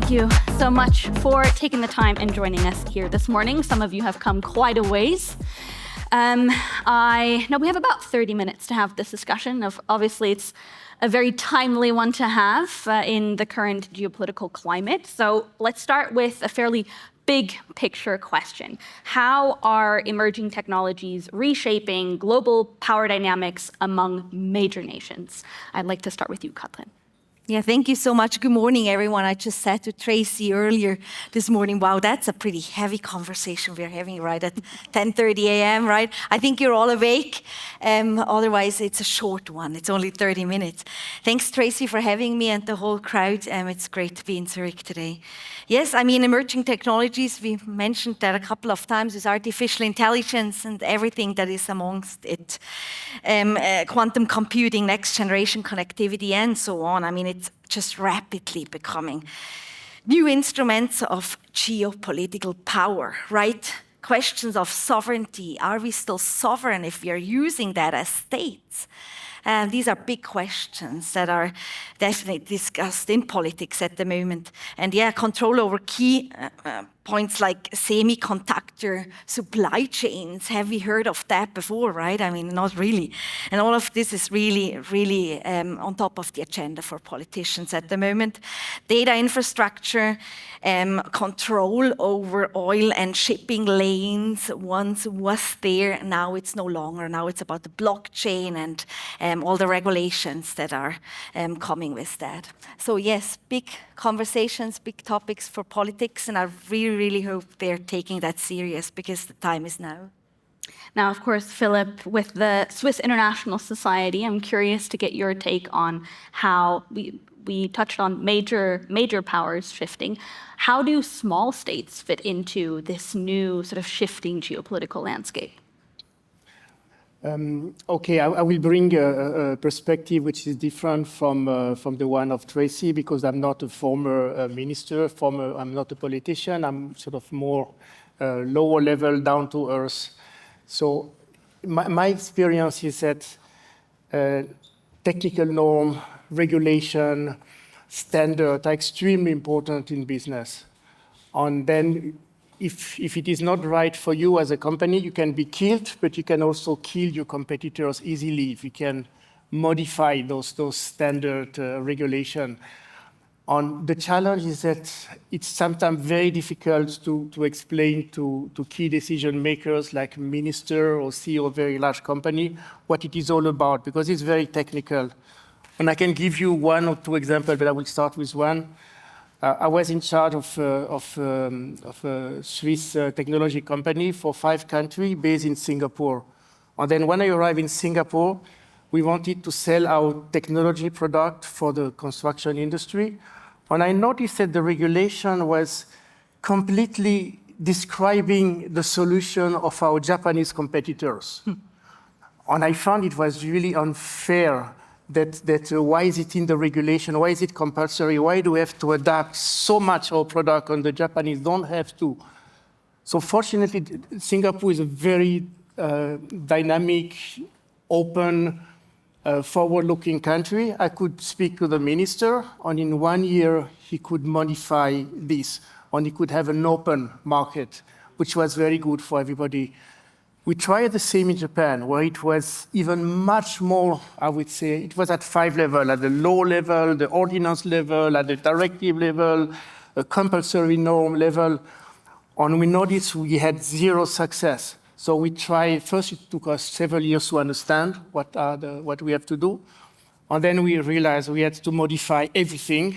Thank you so much for taking the time and joining us here this morning. Some of you have come quite a ways. I know we have about 30 minutes to have this discussion. Obviously, it's a very timely one to have in the current geopolitical climate. So let's start with a fairly big picture question. How are emerging technologies reshaping global power dynamics among major nations? I'd like to start with you, Katrin. Yeah, thank you so much. Good morning, everyone. I just said to Tracy earlier this morning, wow, that's a pretty heavy conversation we're having right at 10:30 a.m., right? I think you're all awake. Otherwise, it's a short one. It's only 30 minutes. Thanks, Tracy, for having me and the whole crowd. It's great to be in Zurich today. Yes, I mean, emerging technologies, we mentioned that a couple of times, with artificial intelligence and everything that is amongst it. Quantum computing, next generation connectivity, and so on. I mean, it's just rapidly becoming new instruments of geopolitical power, right? Questions of sovereignty. Are we still sovereign if we are using that as states? These are big questions that are definitely discussed in politics at the moment. And yeah, control over key points like semiconductor supply chains. Have we heard of that before, right? I mean, not really. And all of this is really, really on top of the agenda for politicians at the moment. Data infrastructure, control over oil and shipping lanes once was there. Now it's no longer. Now it's about the blockchain and all the regulations that are coming with that. So yes, big conversations, big topics for politics, and I really hope they're taking that serious because the time is now. Now, of course, Philippe, with the Swiss International Society, I'm curious to get your take on how we touched on major powers shifting. How do small states fit into this new sort of shifting geopolitical landscape? Okay, I will bring a perspective which is different from the one of Tracy, because I'm not a former minister, I'm not a politician, I'm sort of more lower level, down to earth. So my experience is that technical norm, regulation, standard are extremely important in business. And then if it is not right for you as a company, you can be killed, but you can also kill your competitors easily if you can modify those standard regulation. And the challenge is that it's sometimes very difficult to explain to key decision makers like minister or CEO of a very large company what it is all about, because it's very technical. And I can give you one or two examples, but I will start with one. I was in charge of a Swiss technology company for 5 countries based in Singapore. And then when I arrived in Singapore, we wanted to sell our technology product for the construction industry. And I noticed that the regulation was completely describing the solution of our Japanese competitors. And I found it was really unfair. That why is it in the regulation? Why is it compulsory? Why do we have to adapt so much our product and the Japanese don't have to? So fortunately, Singapore is a very dynamic, open, forward-looking country. I could speak to the minister, and in 1 year, he could modify this, and he could have an open market, which was very good for everybody. We tried the same in Japan, where it was even much more, I would say, it was at 5 levels, at the law level, the ordinance level, at the directive level, a compulsory norm level. And we noticed we had 0 success. So we tried, first it took us several years to understand what we have to do. And then we realized we had to modify everything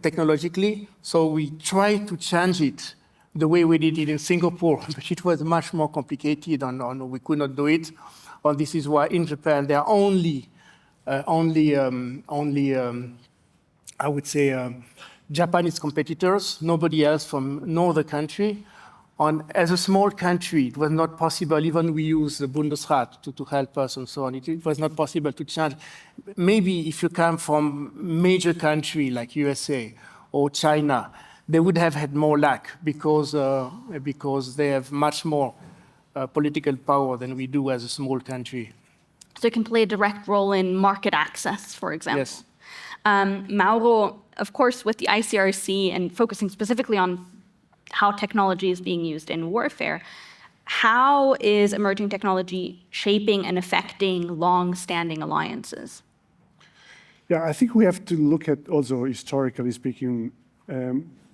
technologically. So we tried to change it the way we did it in Singapore, but it was much more complicated and we could not do it. And this is why in Japan there are only I would say, Japanese competitors, nobody else from no other country. And as a small country, it was not possible, even we use the Bundesrat to help us and so on. It was not possible to change. Maybe if you come from major country like USA or China, they would have had more luck because they have much more political power than we do as a small country. So it can play a direct role in market access, for example. Yes. Mauro, of course, with the ICRC and focusing specifically on how technology is being used in warfare, how is emerging technology shaping and affecting long-standing alliances? Yeah, I think we have to look at also, historically speaking,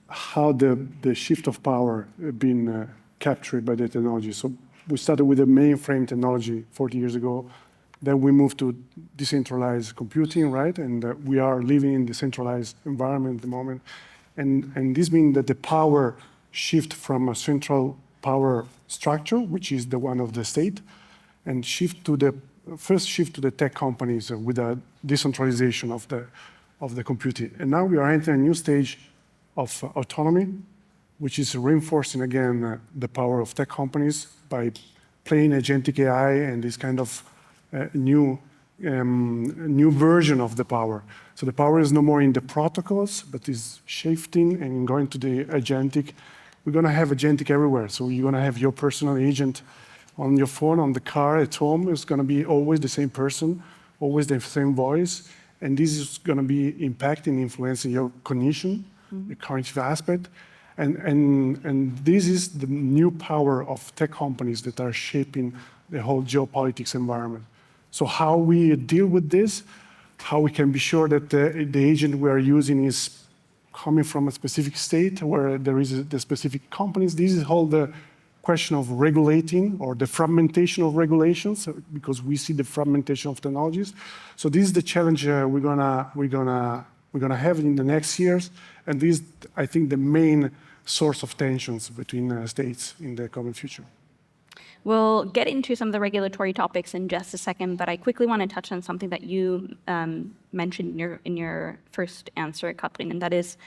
how the shift of power been captured by the technology. So we started with the mainframe technology 40 years ago. Then we moved to decentralized computing, right? And we are living in decentralized environment at the moment. And this means that the power shift from a central power structure, which is the one of the state, and shift to the tech companies with a decentralization of the computing. And now we are entering a new stage of autonomy, which is reinforcing again the power of tech companies by playing agentic AI and this kind of new version of the power. So the power is no more in the protocols, but is shifting and going to the agentic. We're going to have agentic everywhere. So you're going to have your personal agent on your phone, on the car, at home. It's going to be always the same person, always the same voice. And this is going to be impacting, influencing your cognition, the cognitive aspect. And this is the new power of tech companies that are shaping the whole geopolitics environment. So how we deal with this, how we can be sure that the agent we are using is coming from a specific state where there is the specific companies. This is all the question of regulating or the fragmentation of regulations, because we see the fragmentation of technologies. So this is the challenge we're gonna have in the next years, and this is, I think, the main source of tensions between states in the common future. We'll get into some of the regulatory topics in just a second, but I quickly want to touch on something that you mentioned in your first answer, Katrin, and that is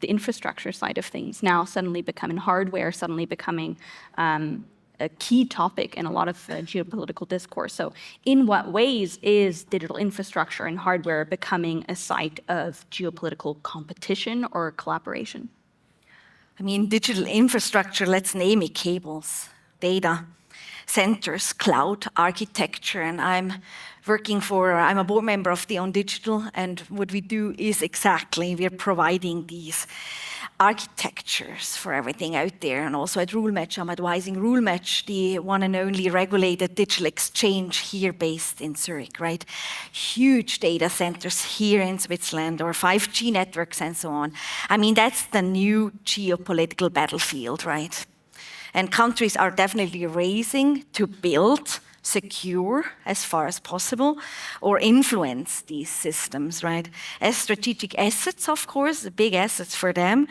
the infrastructure side of things now suddenly becoming hardware, suddenly becoming a key topic in a lot of geopolitical discourse. So in what ways is digital infrastructure and hardware becoming a site of geopolitical competition or collaboration? I mean, digital infrastructure, let's name it: cables, data centers, cloud architecture. And I'm a board member of Deon Digital, and what we do is exactly, we're providing these architectures for everything out there. And also at RuleMatch, I'm advising RuleMatch, the one and only regulated digital exchange here based in Zurich, right? Huge data centers here in Switzerland, or 5G networks and so on. I mean, that's the new geopolitical battlefield, right? And countries are definitely racing to build, secure as far as possible, or influence these systems, right? As strategic assets, of course, the big assets for them,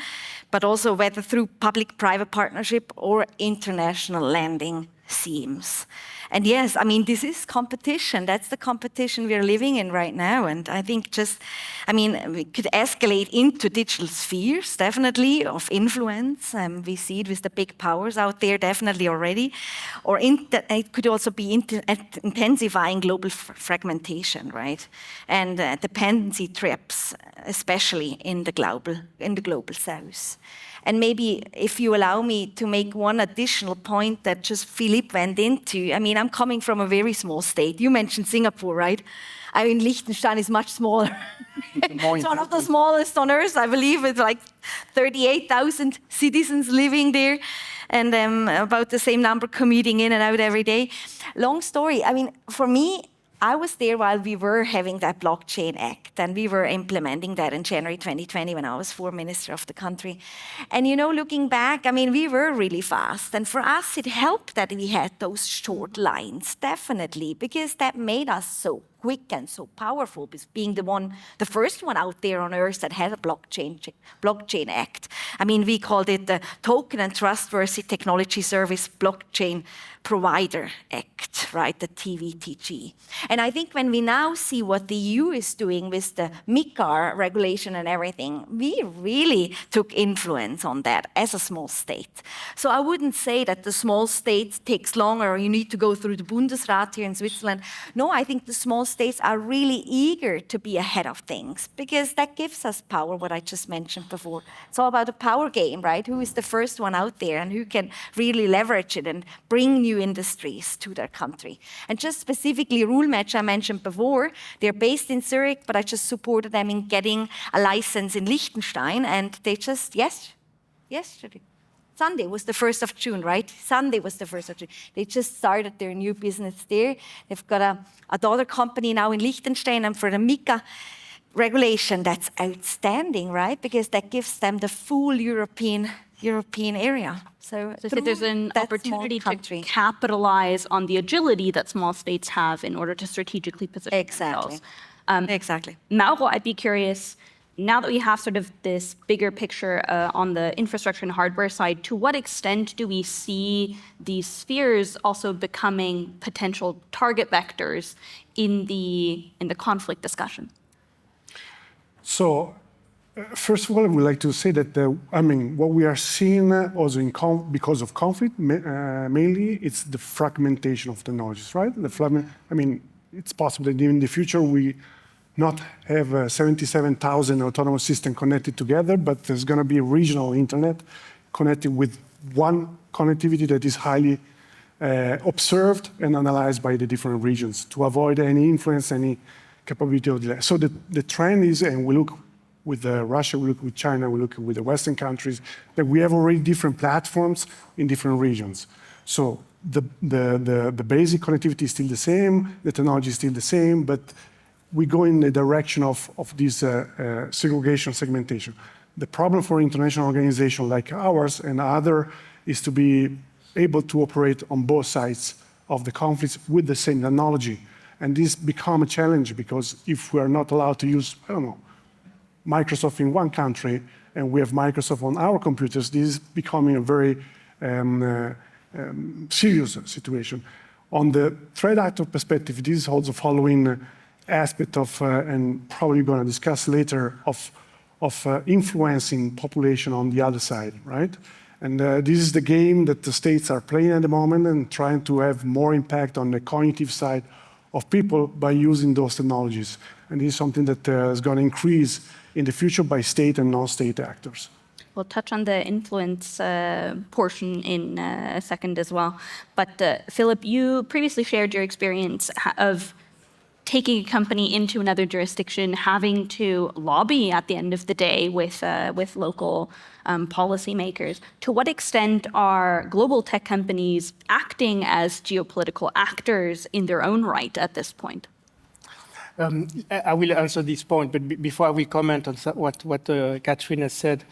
but also whether through public-private partnership or international lending schemes. And yes, I mean, this is competition. That's the competition we're living in right now. And I think we could escalate into digital spheres, definitely, of influence. We see it with the big powers out there, definitely already. Or it could also be intensifying global fragmentation, right? And dependency trips, especially in the global south. And maybe if you allow me to make one additional point that just Philippe went into, I mean, I'm coming from a very small state. You mentioned Singapore, right? I mean, Liechtenstein is much smaller. It's one of the smallest on earth, I believe, with like 38,000 citizens living there, and about the same number commuting in and out every day. Long story. I mean, for me, I was there while we were having that blockchain act, and we were implementing that in January 2020 when I was foreign minister of the country. And looking back, I mean, we were really fast. And for us, it helped that we had those short lines, definitely, because that made us so quick and so powerful, being the first one out there on earth that had a blockchain act. I mean, we called it the Token and Trustworthy Technology Service Blockchain Provider Act, right, the TVTG. And I think when we now see what the EU is doing with the MiCAR regulation and everything, we really took influence on that as a small state. So I wouldn't say that the small state takes longer, or you need to go through the Bundesrat here in Switzerland. No, I think the small states are really eager to be ahead of things, because that gives us power, what I just mentioned before. It's all about a power game, right? Who is the first one out there and who can really leverage it and bring new industries to their country. country. And just specifically Rule Match, I mentioned before, they're based in Zurich, but I just supported them in getting a license in Liechtenstein, and they just, yesterday, Sunday was the 1st of June, right? Sunday was the 1st of June. They just started their new business there. They've got a daughter company now in Liechtenstein, and for the MiCA regulation, that's outstanding, right? Because that gives them the full European area. So there's an opportunity to capitalize on the agility that small states have in order to strategically position themselves. Exactly. Mauro, I'd be curious, now that we have sort of this bigger picture on the infrastructure and hardware side, to what extent do we see these spheres also becoming potential target vectors in the conflict discussion? So, first of all, I would like to say that what we are seeing also because of conflict, mainly it's the fragmentation of the knowledge, right? It's possible that in the future we not have 77,000 autonomous systems connected together, but there's going to be a regional internet connected with one connectivity that is highly observed and analyzed by the different regions to avoid any influence, any capability of delay. So the trend is, and we look with Russia, we look with China, we look with the Western countries, that we have already different platforms in different regions. So the basic connectivity is still the same, the technology is still the same, but we go in the direction of this segregation, segmentation. The problem for international organizations like ours and other is to be able to operate on both sides of the conflicts with the same technology. And this becomes a challenge because if we are not allowed to use, Microsoft in one country and we have Microsoft on our computers, this is becoming a very serious situation. On the threat actor perspective, this is also following aspect of, and probably going to discuss later, of influencing population on the other side, right? And this is the game that the states are playing at the moment and trying to have more impact on the cognitive side of people by using those technologies. And this is something that is going to increase in the future by state and non-state actors. We'll touch on the influence portion in a second as well. But Philippe, you previously shared your experience of taking a company into another jurisdiction, having to lobby at the end of the day with local policymakers. To what extent are global tech companies acting as geopolitical actors in their own right at this point? I will answer this point, but before I will comment on what Katrin has said,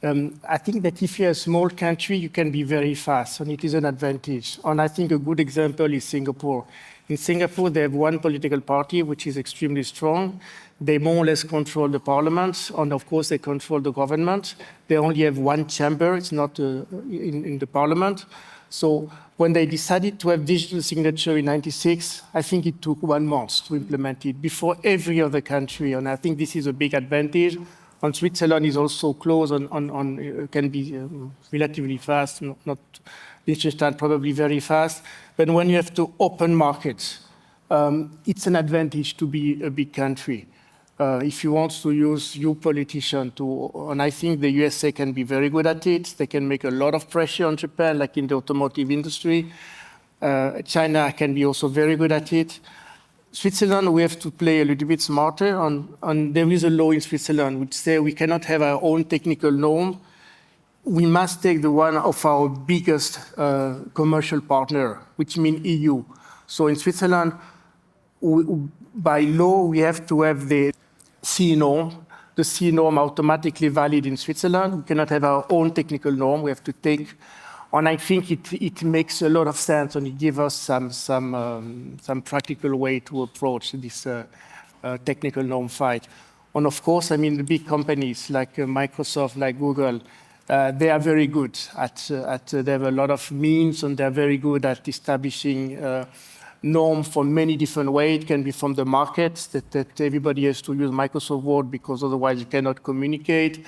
I think that if you're a small country, you can be very fast, and it is an advantage. And I think a good example is Singapore. In Singapore, they have one political party, which is extremely strong. They more or less control the parliament, and of course, they control the government. They only have one chamber, it's not in the parliament. So when they decided to have digital signature in '96, I think it took 1 month to implement it before every other country, and I think this is a big advantage. And Switzerland is also close can be relatively fast, not Liechtenstein probably very fast. But when you have to open markets, it's an advantage to be a big country. If you want to use your politician and I think the USA can be very good at it. They can make a lot of pressure on Japan, like in the automotive industry. China can be also very good at it. Switzerland, we have to play a little bit smarter. And there is a law in Switzerland which says we cannot have our own technical norm. We must take the one of our biggest commercial partner, which means EU. So in Switzerland, by law, we have to have the C norm. The C norm automatically valid in Switzerland. We cannot have our own technical norm. We have to take, and I think it makes a lot of sense, and it gives us some practical way to approach this technical norm fight. And of course, I mean the big companies like Microsoft, like Google. They are very good they have a lot of means, and they're very good at establishing norm for many different ways. It can be from the markets that everybody has to use Microsoft Word because otherwise you cannot communicate.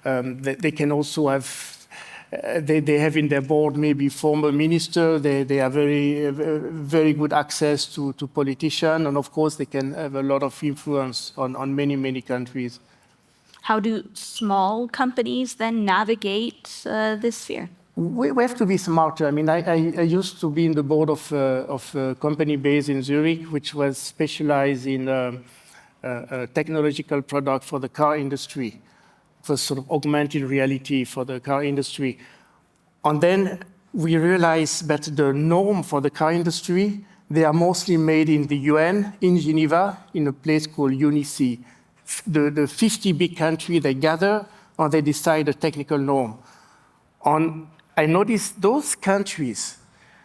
They can also have, they have in their board maybe former minister. They are very good access to politicians, and of course they can have a lot of influence on many countries. How do small companies then navigate this sphere? we have to be smarter. I mean, I used to be in the board of a company based in Zurich, which was specialized in a technological product for the car industry, for sort of augmented reality for the car industry. And then we realized that the norm for the car industry, they are mostly made in the UN, in Geneva, in a place called UNICE. The 50 big countries, they gather and they decide a technical norm. And I noticed those countries,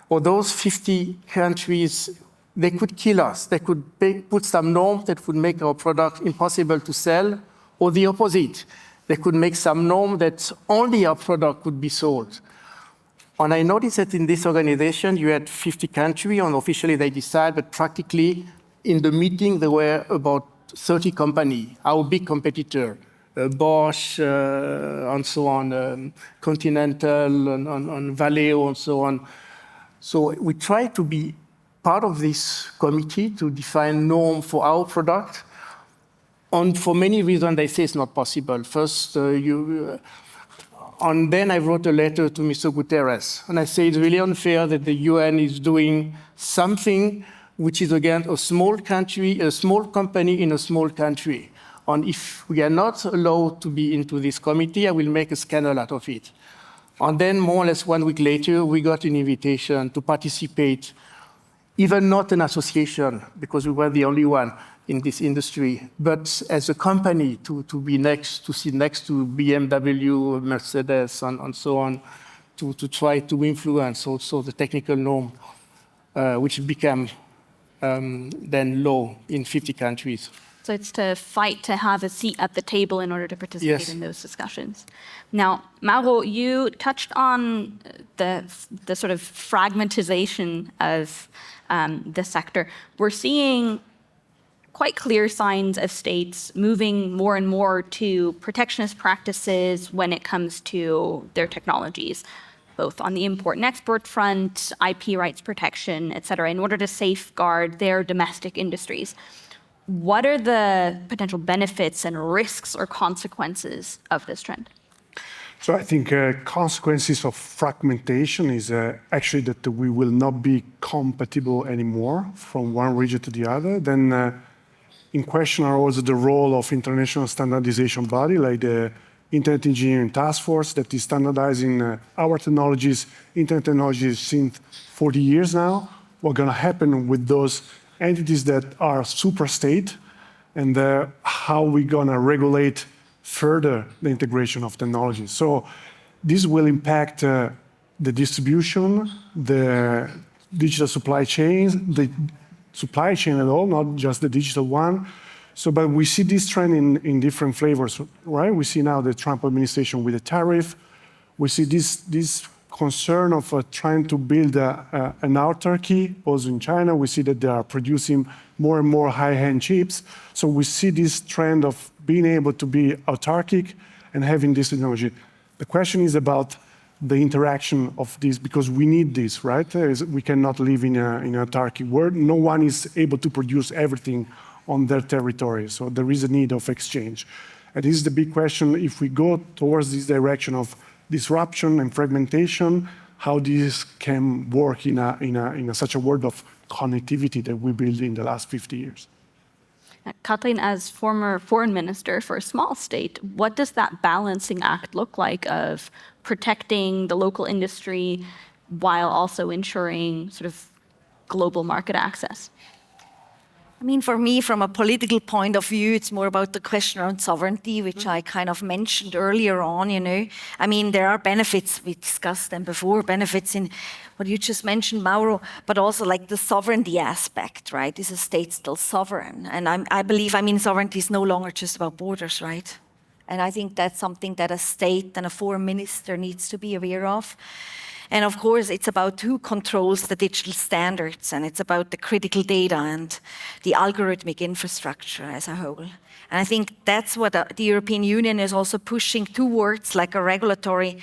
or those 50 countries, they could kill us. They could put some norms that would make our product impossible to sell, or the opposite. They could make some norm that only our product could be sold. And I noticed that in this organization, you had 50 countries, and officially they decide, but practically in the meeting, there were about 30 companies, our big competitor. Bosch, and so on, Continental, and Valeo, and so on. So we try to be part of this committee to define norm for our product. And for many reasons, they say it's not possible. First, and then I wrote a letter to Mr. Guterres. And I say it's really unfair that the UN is doing something which is, again, a small country, a small company in a small country. And if we are not allowed to be into this committee, I will make a scandal out of it. And then more or less 1 week later, we got an invitation to participate, even not an association, because we were the only one in this industry, but as a company to sit next to BMW, Mercedes, and so on, to try to influence also the technical norm, which became then law in 50 countries. So it's to fight to have a seat at the table in order to participate in those discussions. Now, Mauro, you touched on the sort of fragmentization of the sector. We're seeing quite clear signs of states moving more and more to protectionist practices when it comes to their technologies, both on the import and export front, IP rights protection, et cetera, in order to safeguard their domestic industries. What are the potential benefits and risks or consequences of this trend? So I think consequences of fragmentation is actually that we will not be compatible anymore from one region to the other. Then in question are also the role of international standardization body like the Internet Engineering Task Force that is standardizing our technologies, internet technologies since 40 years now. What's going to happen with those entities that are super state, and how we're going to regulate further the integration of technology. So this will impact the distribution, the digital supply chains, the supply chain at all, not just the digital one. So, but we see this trend in different flavors, right? We see now the Trump administration with the tariff. We see this concern of trying to build an autarky, also in China. We see that they are producing more and more high-end chips. So we see this trend of being able to be autarkic and having this technology. The question is about the interaction of this, because we need this, right? We cannot live in an autarkic world. No one is able to produce everything on their territory. So there is a need of exchange. And this is the big question. If we go towards this direction of disruption and fragmentation, how this can work in such a world of connectivity that we built in the last 50 years. Katrin, as former foreign minister for a small state, what does that balancing act look like of protecting the local industry while also ensuring sort of global market access? I mean, for me, from a political point of view, it's more about the question around sovereignty, which I kind of mentioned earlier on, you know. I mean, there are benefits, we discussed them before, benefits in what you just mentioned, Mauro, but also like the sovereignty aspect, right? Is a state still sovereign? And I believe, I mean, sovereignty is no longer just about borders, right? And I think that's something that a state and a foreign minister needs to be aware of. And of course, it's about who controls the digital standards, and it's about the critical data and the algorithmic infrastructure as a whole. And I think that's what the European Union is also pushing towards, like a regulatory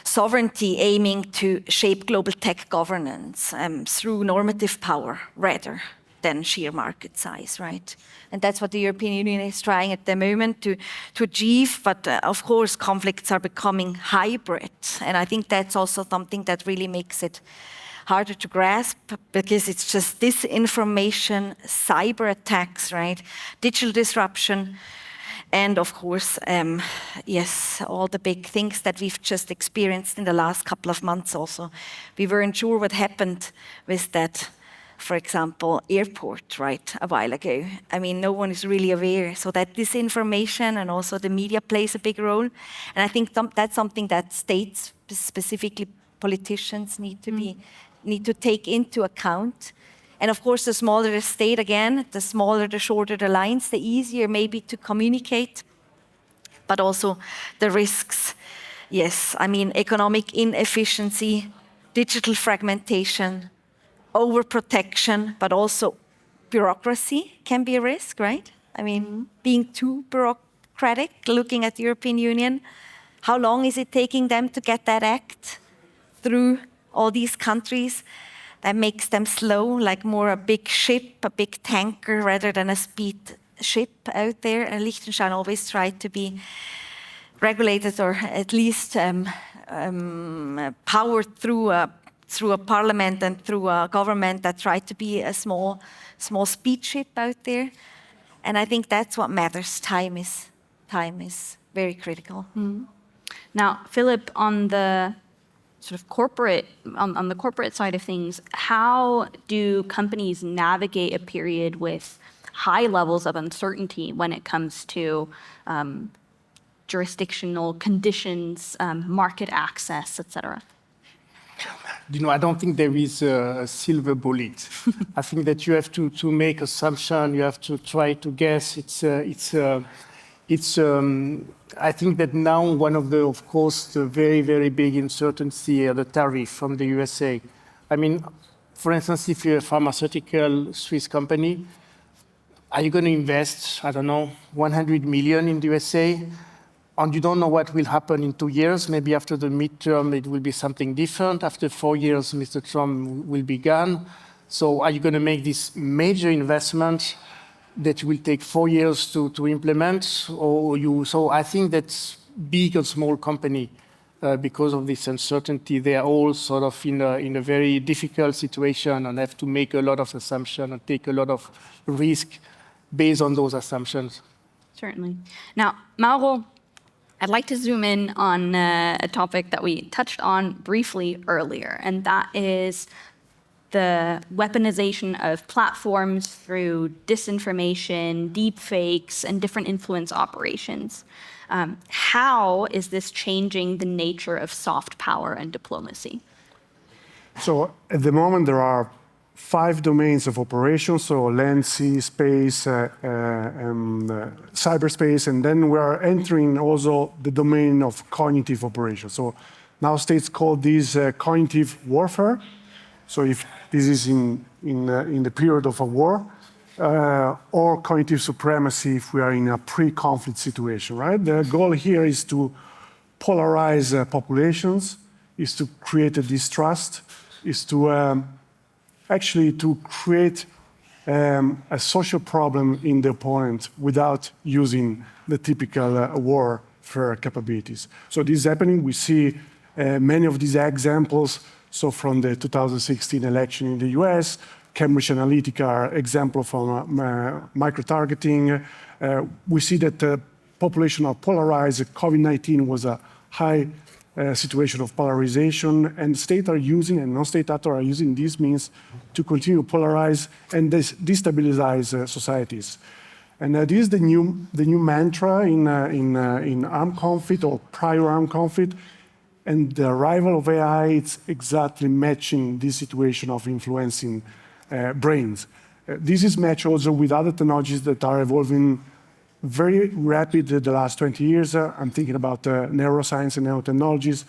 sovereignty aiming to shape global tech governance through normative power rather than sheer market size, right? And that's what the European Union is trying at the moment to achieve. But of course, conflicts are becoming hybrid. And I think that's also something that really makes it harder to grasp, because it's just disinformation, cyber attacks, right? Digital disruption. And of course, yes, all the big things that we've just experienced in the last couple of months also. We weren't sure what happened with that, for example, airport, right, a while ago. I mean, no one is really aware. So that disinformation and also the media plays a big role. And I think that's something that states, specifically politicians, need to take into account. And of course, the smaller the state, again, the smaller, the shorter the lines, the easier maybe to communicate, but also the risks. Yes, I mean, economic inefficiency, digital fragmentation, overprotection, but also bureaucracy can be a risk, right? I mean, being too bureaucratic, looking at the European Union, how long is it taking them to get that act through all these countries? That makes them slow, like more a big ship, a big tanker, rather than a speed ship out there. And Liechtenstein always tried to be regulated, or at least powered through a parliament and through a government that tried to be a small speed ship out there. And I think that's what matters. Time is very critical. Now, Philippe, on the sort of on the corporate side of things, how do companies navigate a period with high levels of uncertainty when it comes to jurisdictional conditions, market access, etc.? I don't think there is a silver bullet. I think that you have to make assumption. You have to try to guess. I think that now one of course, the very, very big uncertainty, the tariff from the USA. I mean, for instance, if you're a pharmaceutical Swiss company, are you going to invest, I don't know, 100 million in the USA? And you don't know what will happen in 2 years. Maybe after the midterm, it will be something different. After 4 years, Mr. Trump will be gone. So are you going to make this major investment that will take 4 years to implement? So I think that big and small company, because of this uncertainty, they are all sort of in a very difficult situation and have to make a lot of assumptions and take a lot of risk based on those assumptions. Certainly. Now, Mauro, I'd like to zoom in on a topic that we touched on briefly earlier, and that is the weaponization of platforms through disinformation, deepfakes, and different influence operations. How is this changing the nature of soft power and diplomacy? So at the moment, there are 5 domains of operation, so land, sea, space, and cyberspace, and then we are entering also the domain of cognitive operation. So now states call this cognitive warfare. So if this is in the period of a war, or cognitive supremacy if we are in a pre-conflict situation, right? The goal here is to polarize populations, is to create a distrust, is to actually to create a social problem in the opponent without using the typical warfare capabilities. So this is happening. We see many of these examples. So from the 2016 election in the US, Cambridge Analytica are example from micro-targeting. We see that the population are polarized. COVID-19 was a high situation of polarization, and states are using, and non-state actors are using these means to continue to polarize and destabilize societies. And this is the new mantra in armed conflict or prior armed conflict. And the arrival of AI, it's exactly matching this situation of influencing brains. This is matched also with other technologies that are evolving very rapid the last 20 years. I'm thinking about neuroscience and nanotechnologies,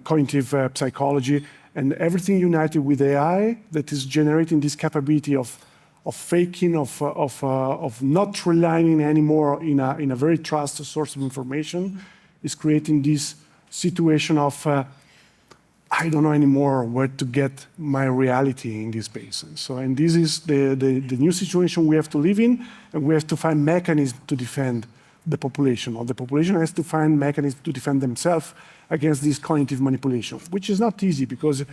cognitive psychology, and everything united with AI that is generating this capability of faking, of not relying anymore in a very trusted source of information, is creating this situation of I don't know anymore where to get my reality in this space. So, and this is the new situation we have to live in, and we have to find mechanisms to defend the population, or the population has to find mechanisms to defend themselves against this cognitive manipulation, which is not easy because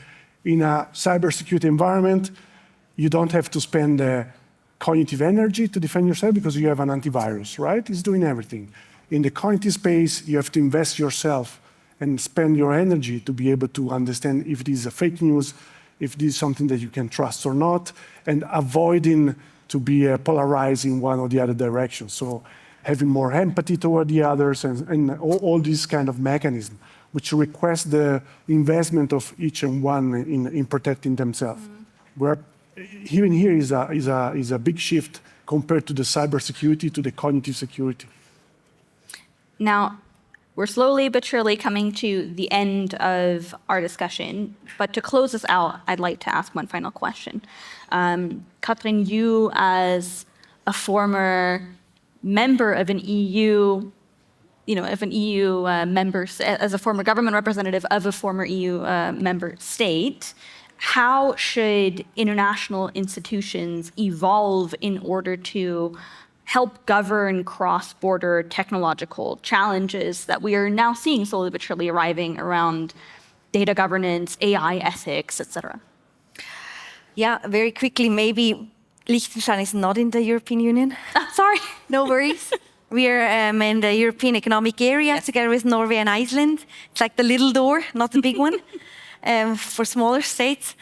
in a cybersecurity environment, you don't have to spend cognitive energy to defend yourself because you have an antivirus, right? It's doing everything. In the cognitive space, you have to invest yourself and spend your energy to be able to understand if it is a fake news, if this is something that you can trust or not, and avoiding to be polarized in one or the other direction. So having more empathy toward the others and all these kind of mechanisms, which request the investment of each and one in protecting themselves. Where even here is a big shift compared to the cybersecurity, to the cognitive security. Now, we're slowly but surely coming to the end of our discussion, but to close us out, I'd like to ask one final question. Katrin, you as a former member of an EU, member, as a former government representative of a former EU member state, how should international institutions evolve in order to help govern cross-border technological challenges that we are now seeing slowly but surely arriving around data governance, AI ethics, etc.? Yeah, very quickly, maybe Liechtenstein is not in the European Union. Sorry. No worries. We are in the European Economic Area together with Norway and Iceland. It's like the little door, not the big one, for smaller states.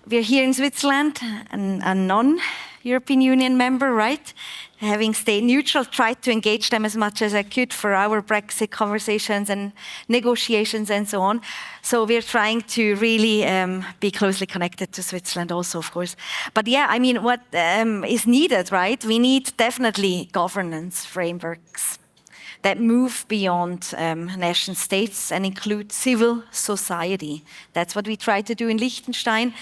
We're here in Switzerland, a non-European Union member, right? Having stayed neutral, tried to engage them as much as I could for our Brexit conversations and negotiations and so on. So we're trying to really be closely connected to Switzerland also, of course. But yeah, I mean, what is needed, right? We need definitely governance frameworks that move beyond nation states and include civil society. That's what we try to do in Liechtenstein.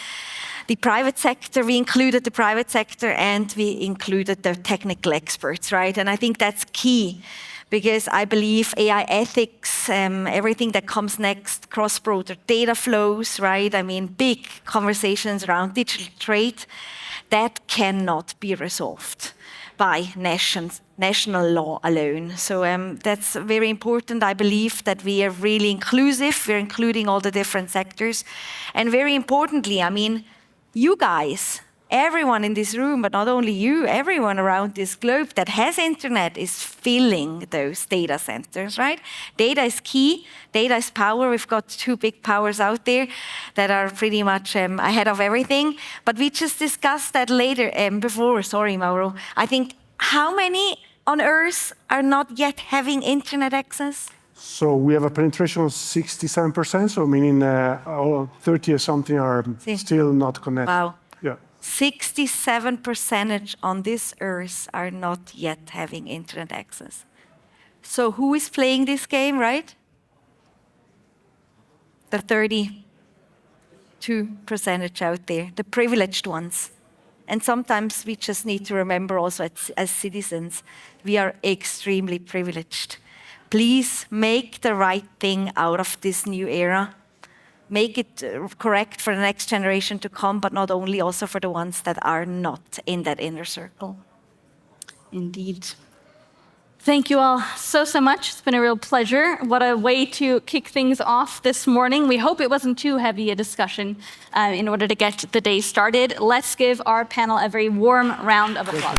The private sector, we included the private sector and we included the technical experts, right? And I think that's key because I believe AI ethics, everything that comes next, cross-border data flows, right? I mean, big conversations around digital trade, that cannot be resolved by national law alone. So that's very important. I believe that we are really inclusive. We're including all the different sectors. And very importantly, I mean, you guys, everyone in this room, but not only you, everyone around this globe that has internet is filling those data centers, right? Data is key. Data is power. We've got two big powers out there that are pretty much ahead of everything. But we just discussed that later, before, sorry, Mauro. I think how many on Earth are not yet having internet access? So we have a penetration of 67%, so meaning 30 or something are still not connected. Wow. Yeah. 67% on this earth are not yet having internet access. So who is playing this game, right? The 32% out there, the privileged ones. And sometimes we just need to remember also as citizens, we are extremely privileged. Please make the right thing out of this new era. Make it correct for the next generation to come, but not only, also for the ones that are not in that inner circle. Indeed. Thank you all so much. It's been a real pleasure. What a way to kick things off this morning. We hope it wasn't too heavy a discussion in order to get the day started. Let's give our panel a very warm round of applause.